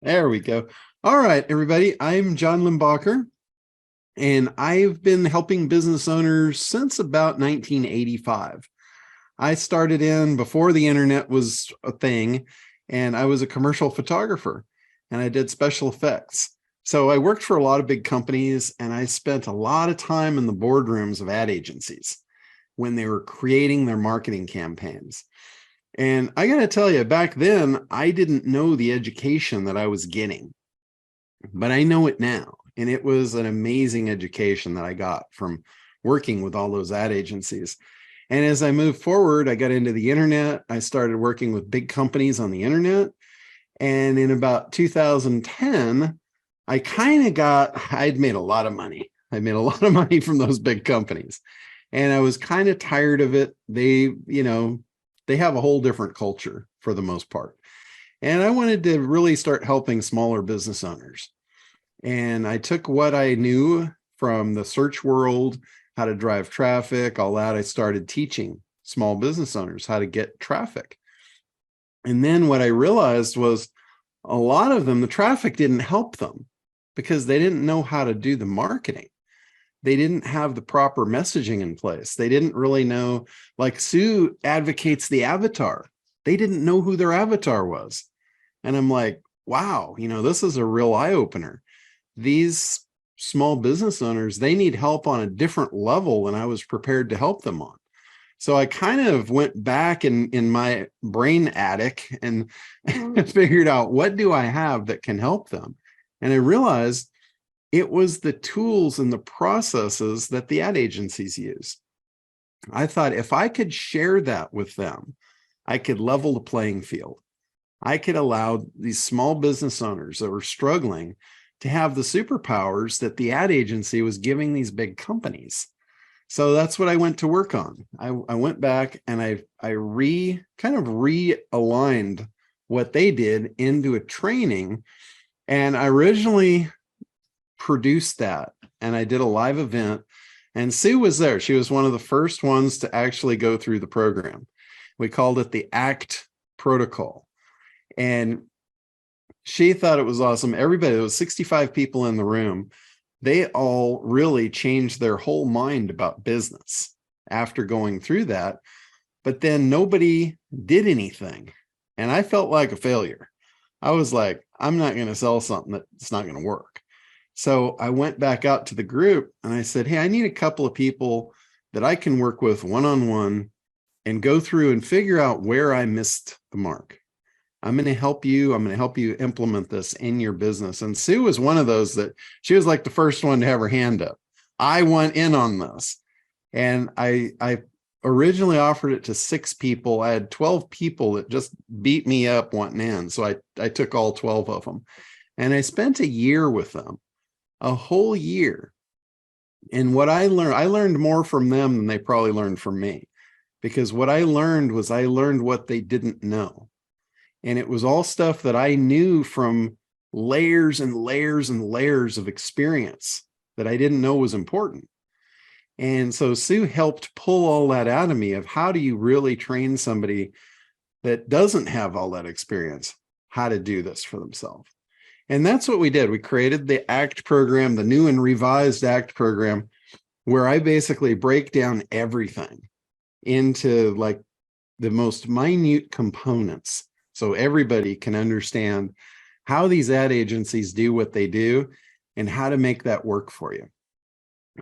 There we go. All right, everybody. I'm John Limbacher, and I've been helping business owners since about 1985. I started in before the internet was a thing, and I was a commercial photographer, and I did special effects. So I worked for a lot of big companies, and I spent a lot of time in the boardrooms of ad agencies when they were creating their marketing campaigns. And I got to tell you, back then, I didn't know the education that I was getting, but I know it now. And it was an amazing education that I got from working with all those ad agencies. And as I moved forward, I got into the internet. I started working with big companies on the internet. And in about 2010, I'd made a lot of money. I made a lot of money from those big companies. And I was kind of tired of it. They have a whole different culture for the most part. And I wanted to really start helping smaller business owners. And I took what I knew from the search world, how to drive traffic, all that. I started teaching small business owners how to get traffic. And then what I realized was a lot of them, the traffic didn't help them because they didn't know how to do the marketing. They didn't have the proper messaging in place. They didn't really know, like Sue advocates the avatar. They didn't know who their avatar was. And I'm like, wow, this is a real eye opener. These small business owners, they need help on a different level than I was prepared to help them on. So I kind of went back in my brain attic and figured out, what do I have that can help them? And I realized it was the tools and the processes that the ad agencies use. I thought if I could share that with them, I could level the playing field. I could allow these small business owners that were struggling to have the superpowers that the ad agency was giving these big companies. So that's what I went to work on. I went back and I kind of realigned what they did into a training. And I originally produced that, and I did a live event, and Sue was there. She was one of the first ones to actually go through the program. We called it the ACT protocol. And she thought it was awesome. Everybody, there was 65 people in the room. They all really changed their whole mind about business after going through that. But then nobody did anything. And I felt like a failure. I was like, I'm not going to sell something that's not going to work. So I went back out to the group and I said, hey, I need a couple of people that I can work with one-on-one and go through and figure out where I missed the mark. I'm going to help you. I'm going to help you implement this in your business. And Sue was one of those that she was like the first one to have her hand up. I want in on this. And I originally offered it to 6 people. I had 12 people that just beat me up wanting in. So I took all 12 of them. And I spent a year with them, a whole year. And what I learned more from them than they probably learned from me. Because what I learned what they didn't know. And it was all stuff that I knew from layers and layers and layers of experience that I didn't know was important. And so Sue helped pull all that out of me of how do you really train somebody that doesn't have all that experience, how to do this for themselves. And that's what we did. We created the ACT program, the new and revised ACT program, where I basically break down everything into like the most minute components. So everybody can understand how these ad agencies do what they do and how to make that work for you.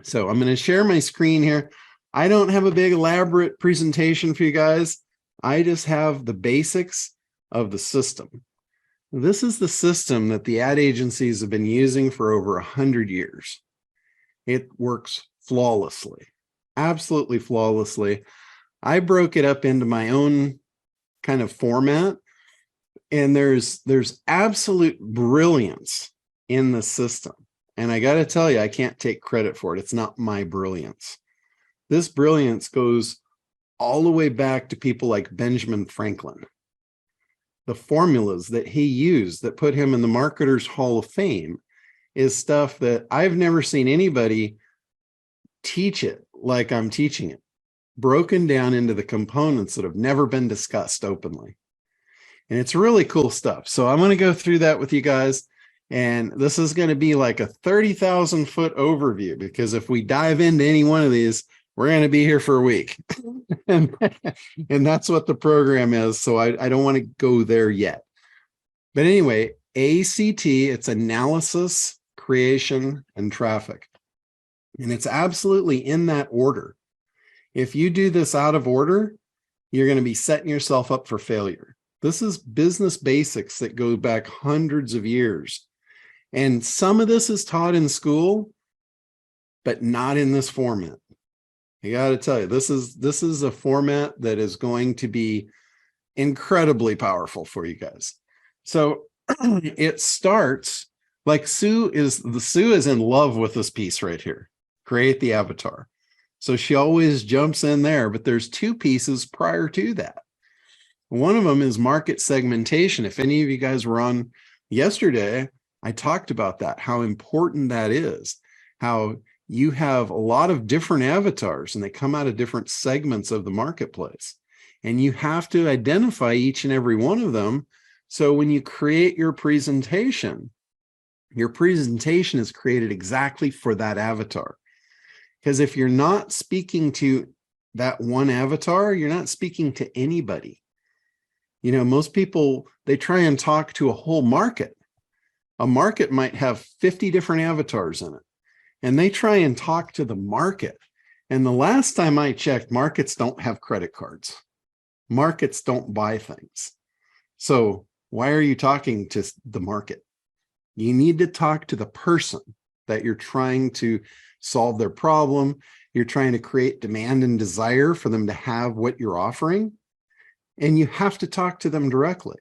So I'm going to share my screen here. I don't have a big elaborate presentation for you guys. I just have the basics of the system. This is the system that the ad agencies have been using for over 100 years. It works flawlessly, absolutely flawlessly. I broke it up into my own kind of format. And there's absolute brilliance in the system. And I got to tell you, I can't take credit for it. It's not my brilliance. This brilliance goes all the way back to people like Benjamin Franklin. The formulas that he used that put him in the Marketers Hall of Fame is stuff that I've never seen anybody teach it like I'm teaching it, broken down into the components that have never been discussed openly. And it's really cool stuff. So I'm going to go through that with you guys. And this is going to be like a 30,000 foot overview, because if we dive into any one of these, we're going to be here for a week. and, and that's what the program is. So I don't want to go there yet. But anyway, ACT, it's analysis, creation, and traffic. And it's absolutely in that order. If you do this out of order, you're going to be setting yourself up for failure. This is business basics that go back hundreds of years. And some of this is taught in school, but not in this format. I got to tell you, this is a format that is going to be incredibly powerful for you guys. So it starts like Sue is in love with this piece right here. Create the avatar. So she always jumps in there, but there's two pieces prior to that. One of them is market segmentation. If any of you guys were on yesterday, I talked about that, how important that is, how you have a lot of different avatars and they come out of different segments of the marketplace. And you have to identify each and every one of them. So when you create your presentation is created exactly for that avatar. Because if you're not speaking to that one avatar, you're not speaking to anybody. You know, most people, they try and talk to a whole market. A market might have 50 different avatars in it, and they try and talk to the market. And the last time I checked, markets don't have credit cards. Markets don't buy things. So why are you talking to the market? You need to talk to the person that you're trying to solve their problem. You're trying to create demand and desire for them to have what you're offering. And you have to talk to them directly.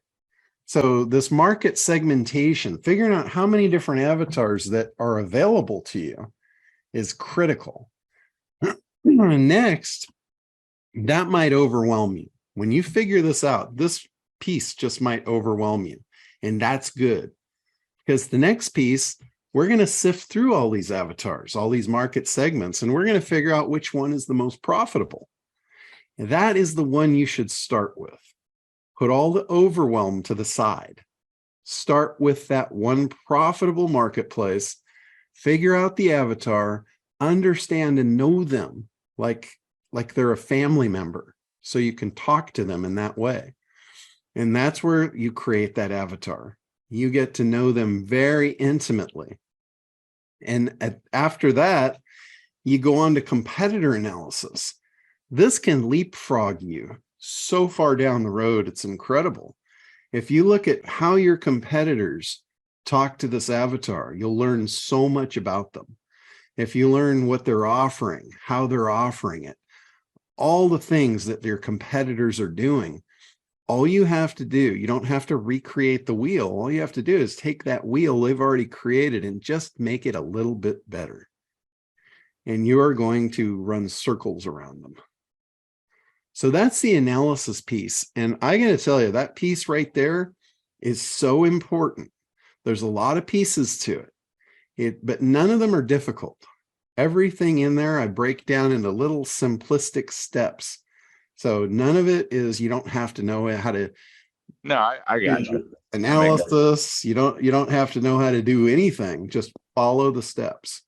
So this market segmentation, figuring out how many different avatars that are available to you is critical. Next, that might overwhelm you. When you figure this out, this piece just might overwhelm you. And that's good. Because the next piece, we're going to sift through all these avatars, all these market segments, and we're going to figure out which one is the most profitable. And that is the one you should start with. Put all the overwhelm to the side. Start with that one profitable marketplace, figure out the avatar, understand and know them like they're a family member, so you can talk to them in that way. And that's where you create that avatar. You get to know them very intimately. And after that, you go on to competitor analysis. This can leapfrog you so far down the road. It's incredible. If you look at how your competitors talk to this avatar, you'll learn so much about them. If you learn what they're offering, how they're offering it, all the things that their competitors are doing, all you have to do, you don't have to recreate the wheel. All you have to do is take that wheel they've already created and just make it a little bit better. And you are going to run circles around them. So that's the analysis piece. And I got to tell you, that piece right there is so important. There's a lot of pieces to it, but none of them are difficult. Everything in there I break down into little simplistic steps. So none of it is, you don't have to know how to. No, I got you. Analysis. You don't have to know how to do anything. Just follow the steps.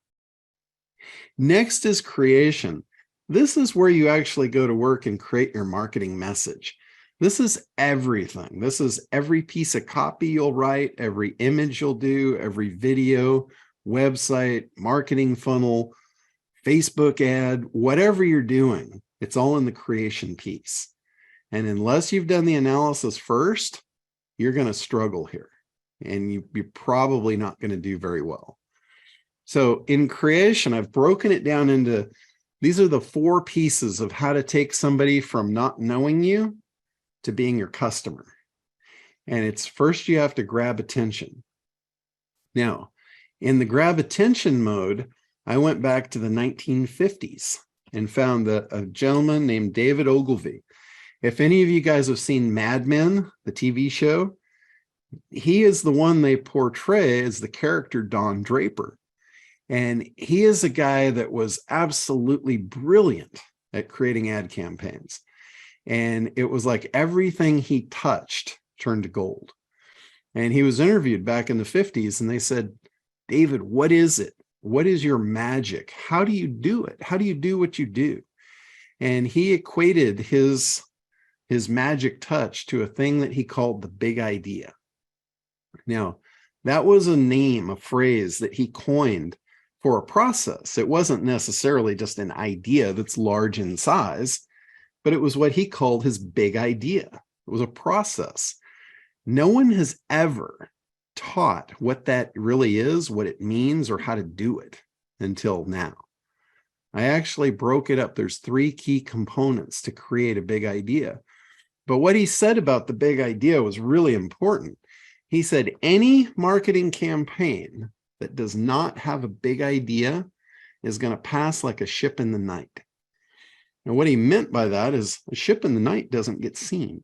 Next is creation. This is where you actually go to work and create your marketing message. This is everything. This is every piece of copy you'll write, every image you'll do, every video, website, marketing funnel, Facebook ad, whatever you're doing. It's all in the creation piece. And unless you've done the analysis first, you're going to struggle here. And you're probably not going to do very well. So in creation, I've broken it down into, these are the 4 pieces of how to take somebody from not knowing you to being your customer. And it's first, you have to grab attention. Now, in the grab attention mode, I went back to the 1950s. And found a gentleman named David Ogilvy. If any of you guys have seen Mad Men, the TV show, he is the one they portray as the character Don Draper. And he is a guy that was absolutely brilliant at creating ad campaigns. And it was like everything he touched turned to gold. And he was interviewed back in the 50s, and they said, David, what is it? What is your magic? How do you do it? How do you do what you do? And he equated his magic touch to a thing that he called the big idea. Now, that was a name, a phrase that he coined for a process. It wasn't necessarily just an idea that's large in size, but it was what he called his big idea. It was a process. No one has ever taught what that really is, what it means, or how to do it until now. I actually broke it up. There's 3 key components to create a big idea. But what he said about the big idea was really important. He said, any marketing campaign that does not have a big idea is going to pass like a ship in the night. And what he meant by that is a ship in the night doesn't get seen.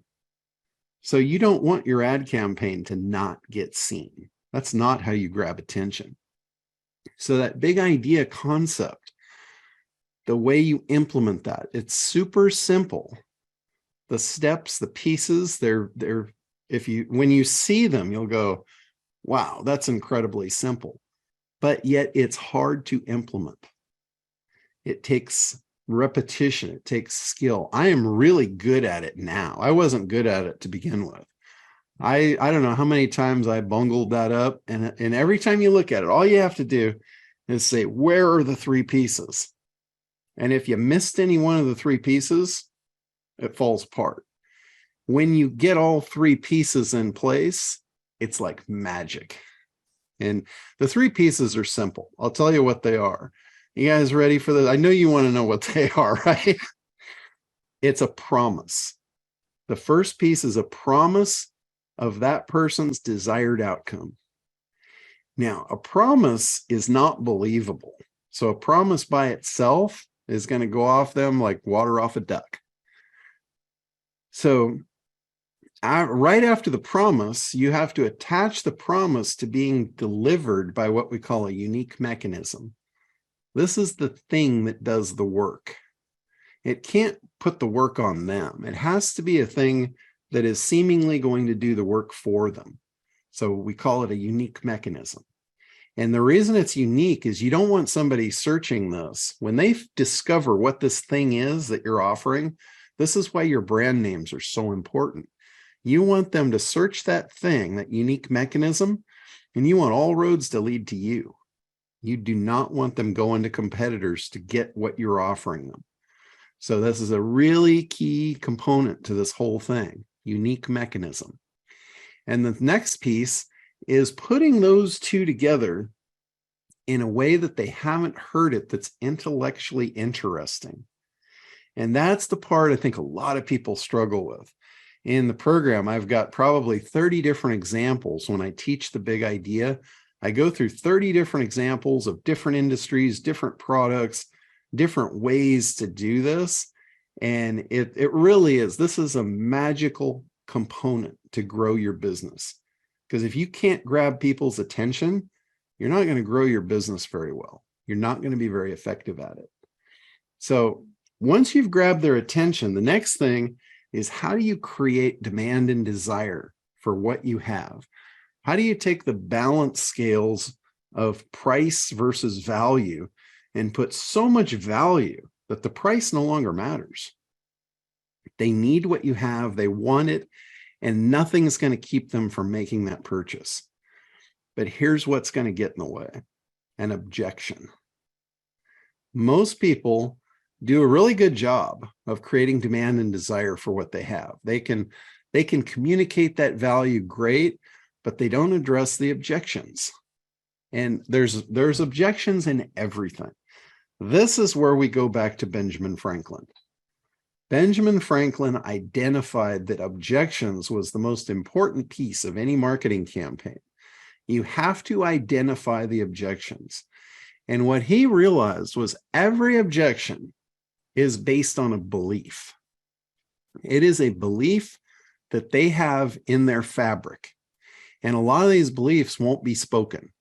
So you don't want your ad campaign to not get seen. That's not how you grab attention. So that big idea concept, the way you implement that, it's super simple. The steps, the pieces, when you see them, you'll go, wow, that's incredibly simple. But yet it's hard to implement. It takes repetition. It takes skill. I am really good at it now. I wasn't good at it to begin with. I don't know how many times I bungled that up. And every time you look at it, all you have to do is say, where are the 3 pieces? And if you missed any one of the 3 pieces, it falls apart. When you get all 3 pieces in place, it's like magic. And the 3 pieces are simple. I'll tell you what they are. You guys ready for this? I know you want to know what they are, right? It's a promise. The first piece is a promise of that person's desired outcome. Now, a promise is not believable. So a promise by itself is going to go off them like water off a duck. So right after the promise, you have to attach the promise to being delivered by what we call a unique mechanism. This is the thing that does the work. It can't put the work on them. It has to be a thing that is seemingly going to do the work for them. So we call it a unique mechanism. And the reason it's unique is you don't want somebody searching this. When they discover what this thing is that you're offering, this is why your brand names are so important. You want them to search that thing, that unique mechanism, and you want all roads to lead to you. You do not want them going to competitors to get what you're offering them. So this is a really key component to this whole thing, unique mechanism. And the next piece is putting those 2 together in a way that they haven't heard it, that's intellectually interesting. And that's the part I think a lot of people struggle with. In the program, I've got probably 30 different examples. When I teach the big idea, I go through 30 different examples of different industries, different products, different ways to do this. And it really is, this is a magical component to grow your business. Because if you can't grab people's attention, you're not going to grow your business very well. You're not going to be very effective at it. So once you've grabbed their attention, the next thing is, how do you create demand and desire for what you have? How do you take the balance scales of price versus value and put so much value that the price no longer matters? They need what you have, they want it, and nothing's going to keep them from making that purchase. But here's what's going to get in the way: an objection. Most people do a really good job of creating demand and desire for what they have. They can communicate that value great, but they don't address the objections. And there's objections in everything. This is where we go back to Benjamin Franklin. Benjamin Franklin identified that objections was the most important piece of any marketing campaign. You have to identify the objections. And what he realized was every objection is based on a belief. It is a belief that they have in their fabric. And a lot of these beliefs won't be spoken.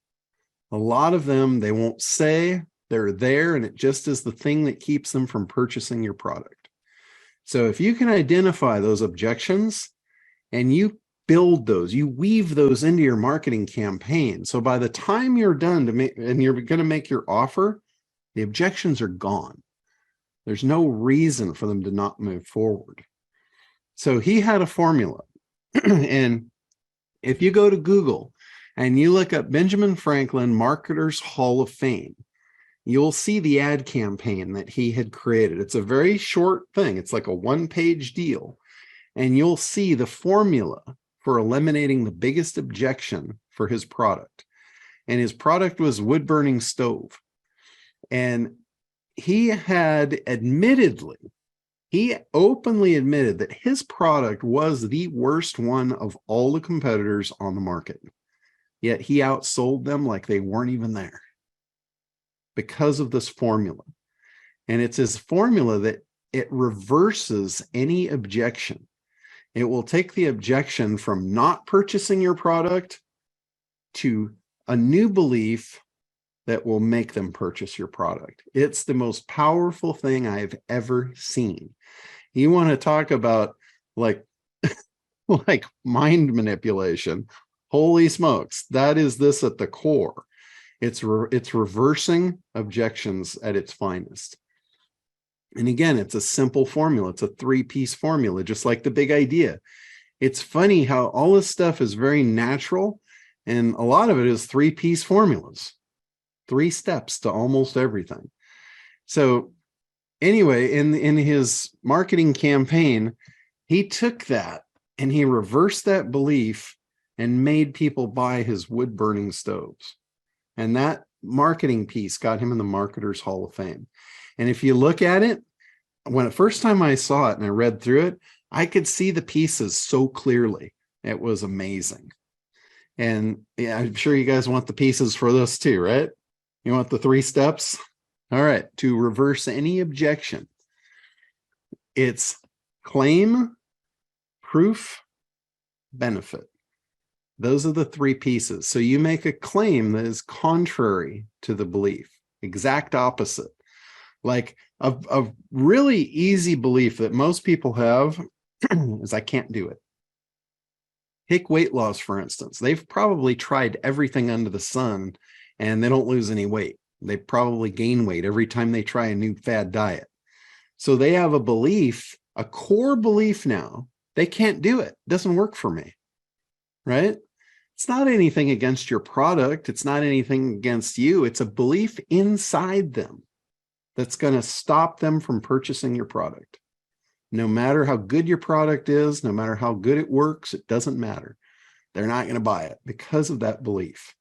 A lot of them, they won't say, they're there, and it just is the thing that keeps them from purchasing your product. So if you can identify those objections and you build those, you weave those into your marketing campaign. So by the time you're done to make, and you're going to make your offer, the objections are gone. There's no reason for them to not move forward. So he had a formula. And if you go to Google and you look up Benjamin Franklin Marketers Hall of Fame, you'll see the ad campaign that he had created. It's a very short thing. It's like a one-page deal. And you'll see the formula for eliminating the biggest objection for his product. And his product was wood-burning stove. And he had he openly admitted that his product was the worst one of all the competitors on the market. Yet he outsold them like they weren't even there because of this formula. And it's his formula that it reverses any objection. It will take the objection from not purchasing your product to a new belief that will make them purchase your product. It's the most powerful thing I've ever seen. You want to talk about like mind manipulation? Holy smokes, that is this at the core. It's reversing objections at its finest. And again, it's a simple formula. It's a 3-piece formula, just like the big idea. It's funny how all this stuff is very natural, and a lot of it is 3-piece formulas. 3 steps to almost everything. So anyway, in his marketing campaign, he took that and he reversed that belief and made people buy his wood-burning stoves. And that marketing piece got him in the Marketers Hall of Fame. And if you look at it, when the first time I saw it and I read through it, I could see the pieces so clearly. It was amazing. And yeah, I'm sure you guys want the pieces for this too, right? You want the 3 steps? All right. To reverse any objection, it's claim, proof, benefit. Those are the 3 pieces. So you make a claim that is contrary to the belief, exact opposite. Like a really easy belief that most people have is I can't do it. Take weight loss, for instance. They've probably tried everything under the sun and they don't lose any weight. They probably gain weight every time they try a new fad diet. So they have a belief, a core belief now, they can't do it. It doesn't work for me, right? It's not anything against your product. It's not anything against you. It's a belief inside them that's going to stop them from purchasing your product. No matter how good your product is, no matter how good it works, it doesn't matter. They're not going to buy it because of that belief.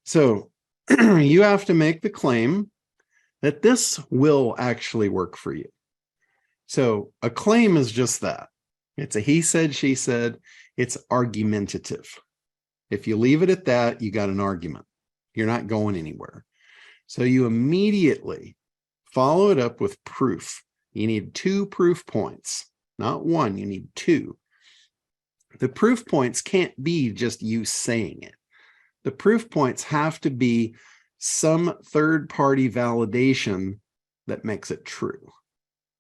So you have to make the claim that this will actually work for you. So a claim is just that. It's a he said, she said. It's argumentative. If you leave it at that, you got an argument. You're not going anywhere. So you immediately follow it up with proof. You need 2 proof points, not 1. You need 2. The proof points can't be just you saying it. The proof points have to be some third-party validation that makes it true.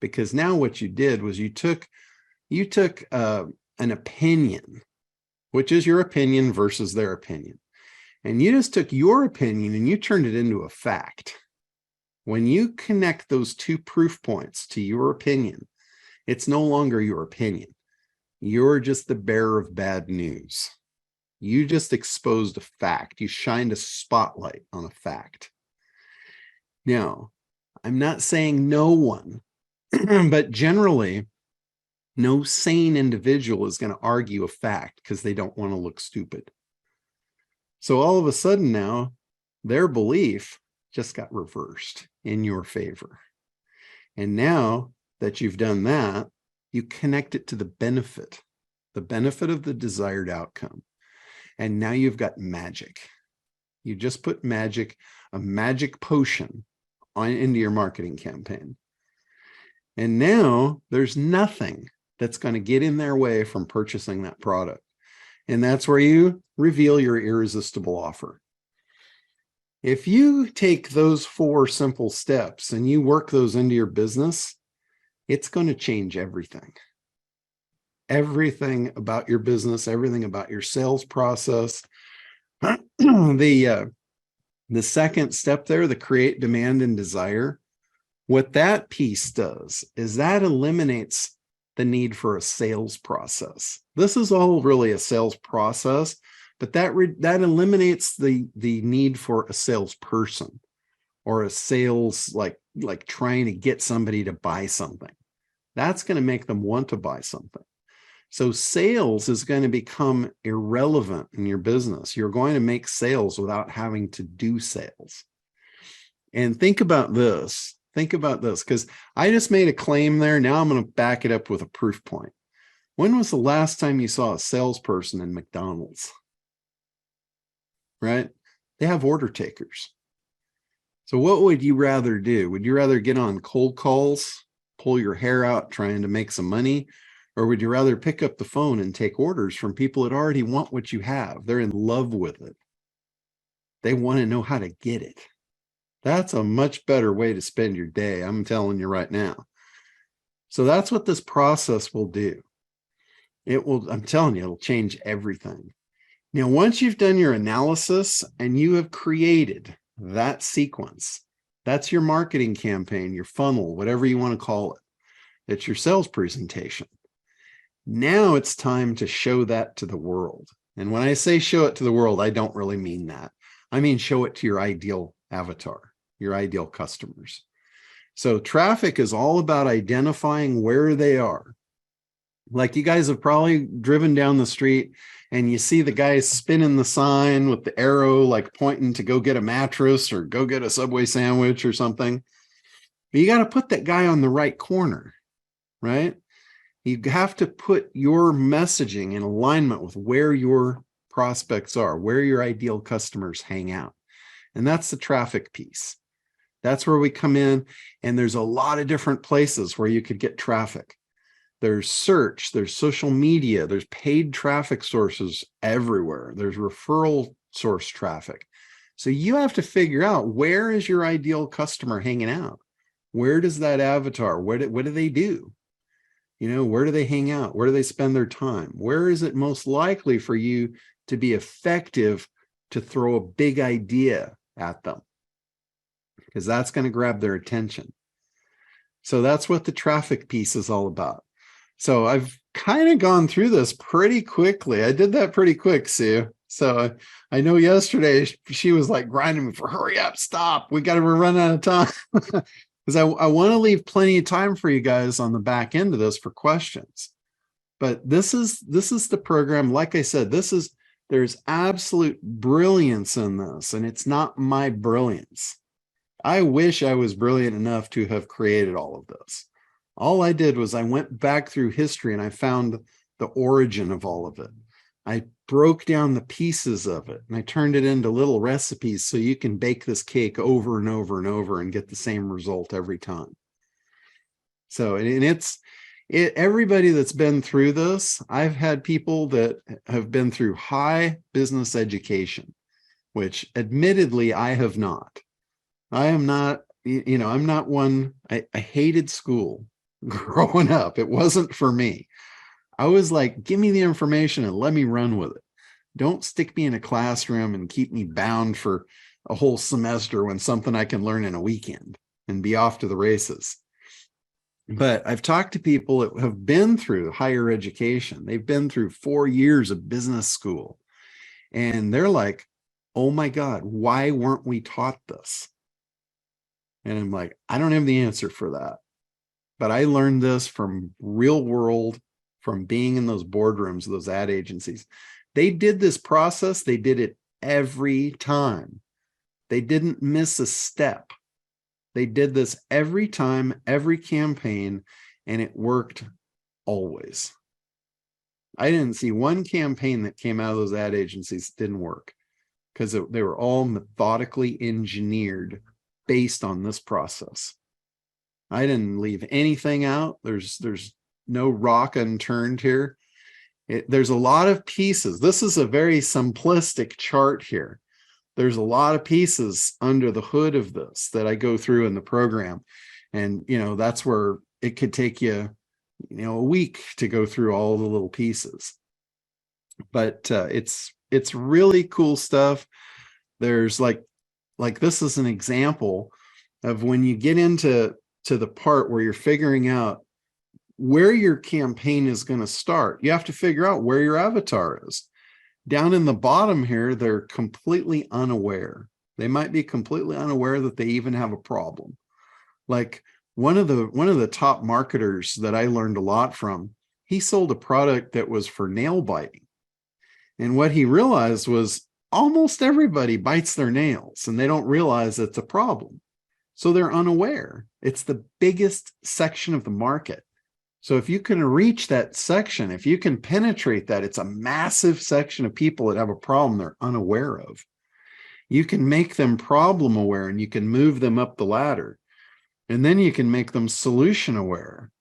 Because now what you did was you took an opinion, which is your opinion versus their opinion. And you just took your opinion and you turned it into a fact. When you connect those 2 proof points to your opinion, it's no longer your opinion. You're just the bearer of bad news. You just exposed a fact. You shined a spotlight on a fact. Now, I'm not saying no one, but generally, no sane individual is going to argue a fact because they don't want to look stupid. So all of a sudden now, their belief just got reversed in your favor. And now that you've done that, you connect it to the benefit of the desired outcome. And now you've got magic. You just put magic, a magic potion into your marketing campaign. And now there's nothing that's going to get in their way from purchasing that product. And that's where you reveal your irresistible offer. If you take those 4 simple steps and you work those into your business, it's going to change everything. everything about your business, everything about your sales process. The second step there, the create demand and desire, what that piece does is that eliminates the need for a sales process. This is all really a sales process, but that eliminates the need for a salesperson or a sales like trying to get somebody to buy something. That's going to make them want to buy something. So sales is going to become irrelevant in your business. You're going to make sales without having to do sales. And think about this. Think about this, because I just made a claim there. Now I'm going to back it up with a proof point. When was the last time you saw a salesperson in McDonald's? Right? They have order takers. So what would you rather do? Would you rather get on cold calls, pull your hair out trying to make some money? Or would you rather pick up the phone and take orders from people that already want what you have? They're in love with it. They want to know how to get it. That's a much better way to spend your day, I'm telling you right now. So that's what this process will do. It will, I'm telling you, it'll change everything. Now, once you've done your analysis and you have created that sequence, that's your marketing campaign, your funnel, whatever you want to call it. It's your sales presentation. Now it's time to show that to the world. And when I say show it to the world, I don't really mean that. I mean, show it to your ideal avatar, your ideal customers. So traffic is all about identifying where they are. Like you guys have probably driven down the street and you see the guy spinning the sign with the arrow, like pointing to go get a mattress or go get a Subway sandwich or something. But you got to put that guy on the right corner, right? You have to put your messaging in alignment with where your prospects are, where your ideal customers hang out. And that's the traffic piece. That's where we come in. And there's a lot of different places where you could get traffic. There's search, there's social media, there's paid traffic sources everywhere. There's referral source traffic. So you have to figure out, where is your ideal customer hanging out? Where does that avatar, what do they do? You know, where do they hang out? Where do they spend their time? Where is it most likely for you to be effective to throw a big idea at them? Because that's going to grab their attention. So that's what the traffic piece is all about. So I've kind of gone through this pretty quickly. I did that pretty quick, Sue. So I know yesterday she was like grinding me for hurry up, stop. We got to run out of time. Because I want to leave plenty of time for you guys on the back end of this for questions. But this is the program. Like I said, there's absolute brilliance in this, and it's not my brilliance. I wish I was brilliant enough to have created all of this. All I did was I went back through history and I found the origin of all of it. I broke down the pieces of it and I turned it into little recipes so you can bake this cake over and over and over and get the same result every time. So, and everybody that's been through this, I've had people that have been through high business education, which admittedly I have not. I am not, I'm not one, I hated school growing up. It wasn't for me. I was like, give me the information and let me run with it. Don't stick me in a classroom and keep me bound for a whole semester when something I can learn in a weekend and be off to the races. But I've talked to people that have been through higher education. They've been through 4 years of business school. And they're like, oh my God, why weren't we taught this? And I'm like, I don't have the answer for that. But I learned this from real world, from being in those boardrooms, those ad agencies. They did this process. They did it every time. They didn't miss a step. They did this every time, every campaign, and it worked always. I didn't see one campaign that came out of those ad agencies that didn't work, because they were all methodically engineered based on this process. I didn't leave anything out. There's no rock unturned here. There's a lot of pieces. This is a very simplistic chart here. There's a lot of pieces under the hood of this that I go through in the program. And, that's where it could take you a week to go through all the little pieces. But it's really cool stuff. There's like this is an example of when you get into the part where you're figuring out where your campaign is going to start. You have to figure out where your avatar is. Down in the bottom here, they're completely unaware. They might be completely unaware that they even have a problem. Like one of the top marketers that I learned a lot from, he sold a product that was for nail biting. And what he realized was almost everybody bites their nails and they don't realize it's a problem. So they're unaware. It's the biggest section of the market. So if you can reach that section, if you can penetrate that, it's a massive section of people that have a problem they're unaware of. You can make them problem aware and you can move them up the ladder. And then you can make them solution aware,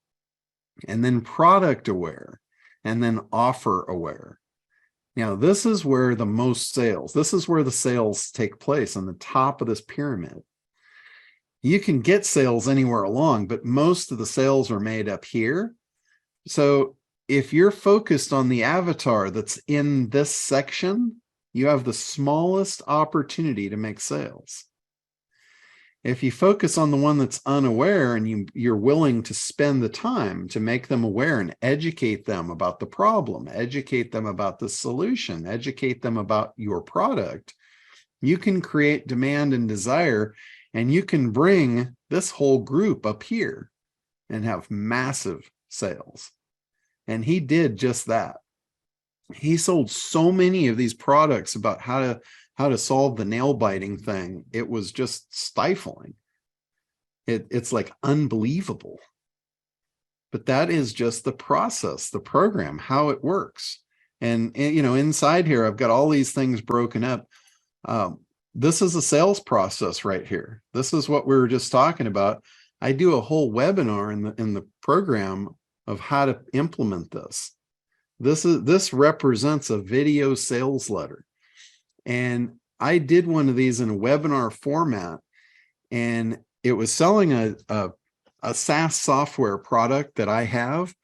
and then product aware, and then offer aware. Now, this is where the most sales, this is where the sales take place, on the top of this pyramid. You can get sales anywhere along, but most of the sales are made up here. So if you're focused on the avatar that's in this section, you have the smallest opportunity to make sales. If you focus on the one that's unaware and you're willing to spend the time to make them aware and educate them about the problem, educate them about the solution, educate them about your product, you can create demand and desire, and you can bring this whole group up here and have massive sales. And he did just that. He sold so many of these products about how to solve the nail biting thing. It was just stifling. It's like unbelievable. But that is just the process, the program, how it works. And inside here, I've got all these things broken up. This is a sales process right here. This is what we were just talking about. I do a whole webinar in the program of how to implement this. This represents a video sales letter. And I did one of these in a webinar format, and it was selling a SaaS software product that I have.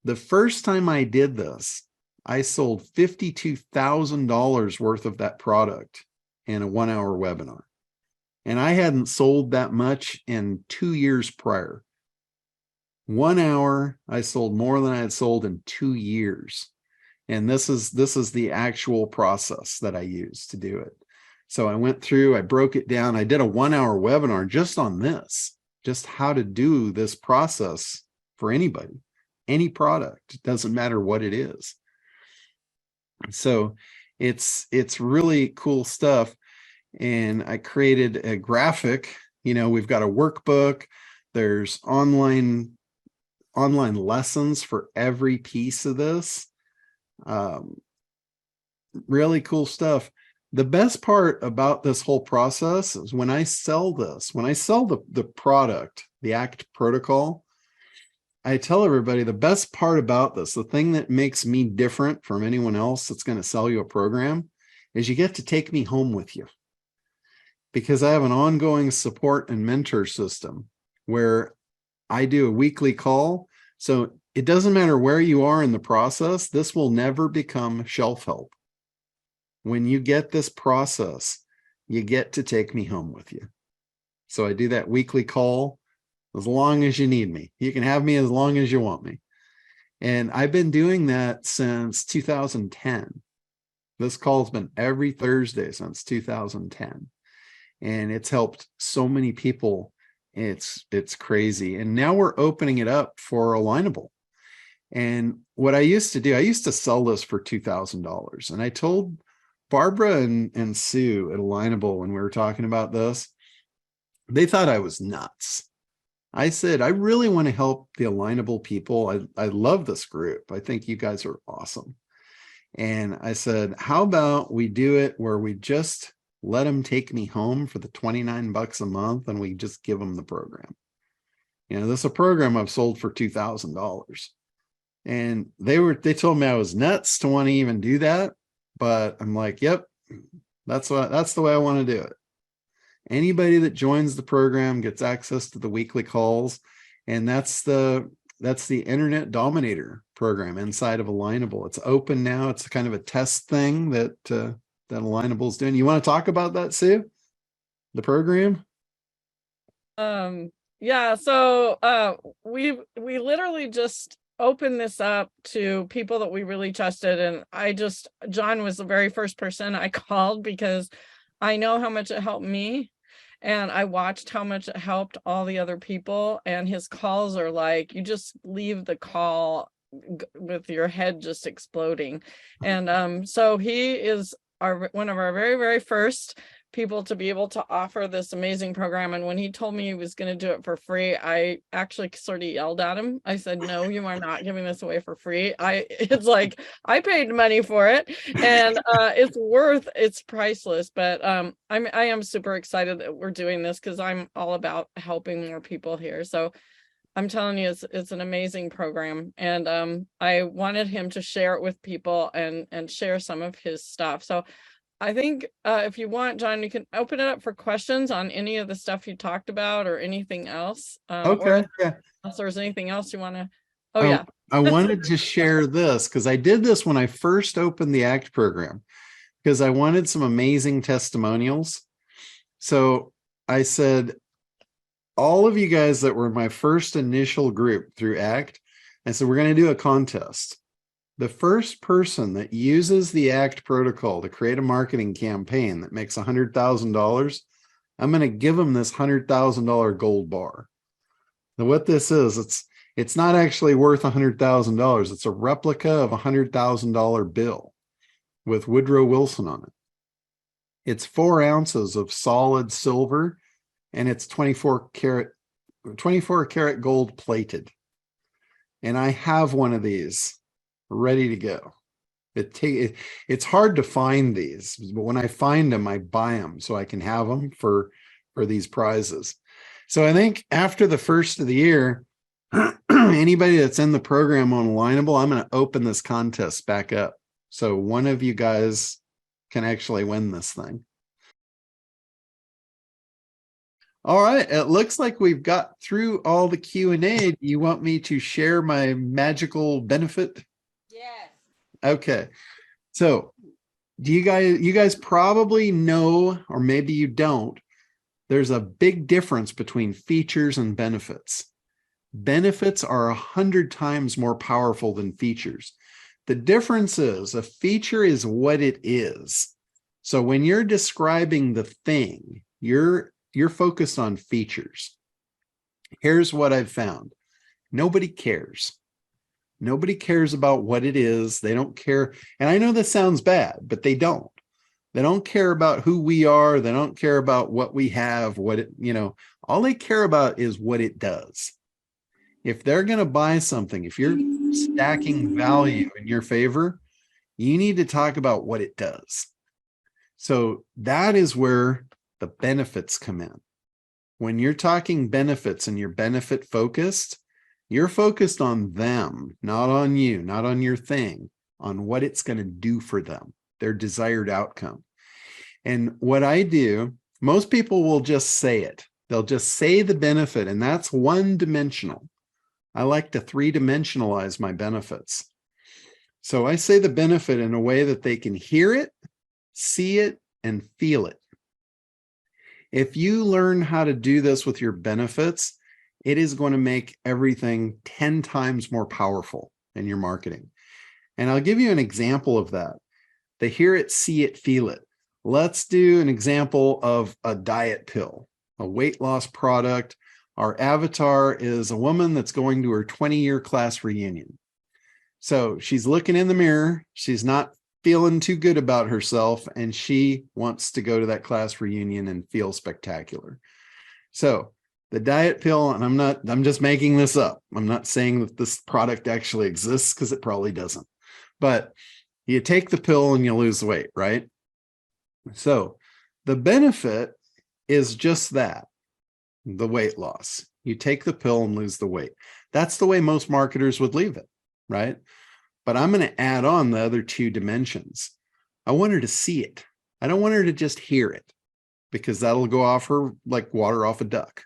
The first time I did this, I sold $52,000 worth of that product in a 1-hour webinar. And I hadn't sold that much in 2 years prior. 1 hour, I sold more than I had sold in 2 years. And this is the actual process that I use to do it. So I went through, I broke it down. I did a 1-hour webinar just on this, just how to do this process for anybody, any product. It doesn't matter what it is. So it's really cool stuff. And I created a graphic. We've got a workbook. There's online lessons for every piece of this. Really cool stuff. The best part about this whole process is when I sell the product, the ACT protocol, I tell everybody the best part about this, the thing that makes me different from anyone else that's going to sell you a program, is you get to take me home with you. Because I have an ongoing support and mentor system where I do a weekly call. So it doesn't matter where you are in the process, this will never become shelf help. When you get this process, you get to take me home with you. So I do that weekly call as long as you need me. You can have me as long as you want me. And I've been doing that since 2010. This call's been every Thursday since 2010. And it's helped so many people. It's crazy. And now we're opening it up for Alignable. And what I used to do, I used to sell this for $2,000. And I told Barbara and Sue at Alignable, when we were talking about this, they thought I was nuts. I said, I really want to help the Alignable people. I love this group. I think you guys are awesome. And I said, how about we do it where we just let them take me home for the $29 a month and we just give them the program. This is a program I've sold for $2,000. And they told me I was nuts to want to even do that. But I'm like, yep, that's the way I want to do it. Anybody that joins the program gets access to the weekly calls. And that's the that's the Internet Dominator program inside of Alignable. It's open now. It's kind of a test thing that that Alignable is doing. You want to talk about that, Sue? The program? Yeah, so we literally just opened this up to people that we really trusted, and John was the very first person I called because I know how much it helped me, and I watched how much it helped all the other people, and his calls are like, you just leave the call with your head just exploding. And so he is one of our very, very first people to be able to offer this amazing program. And when he told me he was going to do it for free, I actually sort of yelled at him. I said, no, you are not giving this away for free. It's like, I paid money for it, and it's priceless. But I am super excited that we're doing this because I'm all about helping more people here. So I'm telling you, it's an amazing program, and I wanted him to share it with people and share some of his stuff. So I think if you want, John, you can open it up for questions on any of the stuff you talked about or anything else. Okay. Yeah. If there's anything else you want to. I wanted to share this because I did this when I first opened the ACT program because I wanted some amazing testimonials. So I said, all of you guys that were my first initial group through ACT, I said, we're going to do a contest. The first person that uses the ACT protocol to create a marketing campaign that makes $100,000, I'm going to give them this $100,000 gold bar. Now, what this is, it's not actually worth $100,000. It's a replica of a $100,000 bill with Woodrow Wilson on it. It's 4 ounces of solid silver, and it's 24 karat gold plated. And I have one of these ready to go. It's hard to find these, but when I find them, I buy them so I can have them for these prizes. So I think after the first of the year, anybody that's in the program on Alignable, I'm going to open this contest back up. So one of you guys can actually win this thing. All right, it looks like we've got through all the Q&A. Do you want me to share my magical benefit? Yes. Okay. So you guys probably know, or maybe you don't, there's a big difference between features and benefits. Benefits are 100 times more powerful than features. The difference is a feature is what it is. So when you're describing the thing, you're focused on features. Here's what I've found. Nobody cares. Nobody cares about what it is. They don't care. And I know this sounds bad, but they don't. They don't care about who we are. They don't care about what we have, all they care about is what it does. If they're going to buy something, if you're stacking value in your favor, you need to talk about what it does. So that is where the benefits come in. When you're talking benefits and you're benefit focused, you're focused on them, not on you, not on your thing, on what it's going to do for them, their desired outcome. And what I do, most people will just say it. They'll just say the benefit, and that's one dimensional. I like to 3-dimensionalize my benefits. So I say the benefit in a way that they can hear it, see it, and feel it. If you learn how to do this with your benefits, it is going to make everything 10 times more powerful in your marketing. And I'll give you an example of that. They hear it, see it, feel it. Let's do an example of a diet pill, a weight loss product. Our avatar is a woman that's going to her 20-year class reunion. So she's looking in the mirror. She's not feeling too good about herself, and she wants to go to that class reunion and feel spectacular. So the diet pill, and I'm just making this up. I'm not saying that this product actually exists because it probably doesn't. But you take the pill and you lose weight, right? So the benefit is just that, the weight loss. You take the pill and lose the weight. That's the way most marketers would leave it, right? But I'm going to add on the other 2 dimensions. I want her to see it. I don't want her to just hear it, because that'll go off her like water off a duck.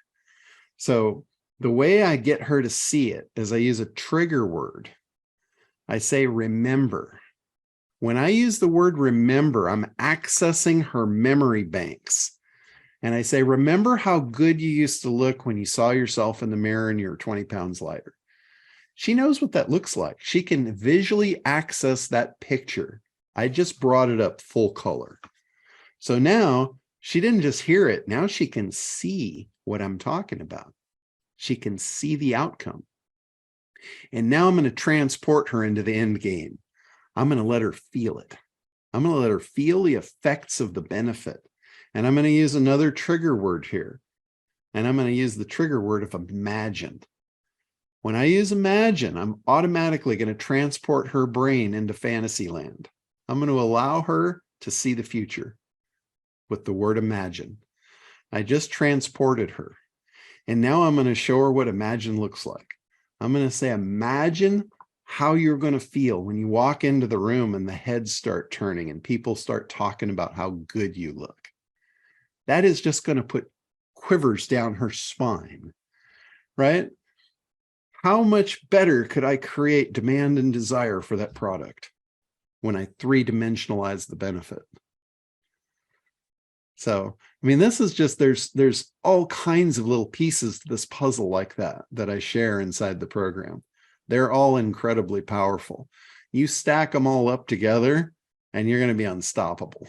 So The way I get her to see it is I use a trigger word. I say, remember. When I use the word remember, I'm accessing her memory banks. And I say, remember how good you used to look when you saw yourself in the mirror and you're 20 pounds lighter. She knows what that looks like. She can visually access that picture. I just brought it up full color. So now she didn't just hear it. Now she can see what I'm talking about. She can see the outcome. And now I'm going to transport her into the end game. I'm going to let her feel it. I'm going to let her feel the effects of the benefit. And I'm going to use another trigger word here. And I'm going to use the trigger word of imagine. When I use imagine, I'm automatically going to transport her brain into fantasy land. I'm going to allow her to see the future with the word imagine. I just transported her. And now I'm going to show her what imagine looks like. I'm going to say, imagine how you're going to feel when you walk into the room and the heads start turning and people start talking about how good you look. That is just going to put quivers down her spine, right? How much better could I create demand and desire for that product when I three-dimensionalize the benefit? So, I mean, this is just, there's all kinds of little pieces to this puzzle like that I share inside the program. They're all incredibly powerful. You stack them all up together and you're going to be unstoppable.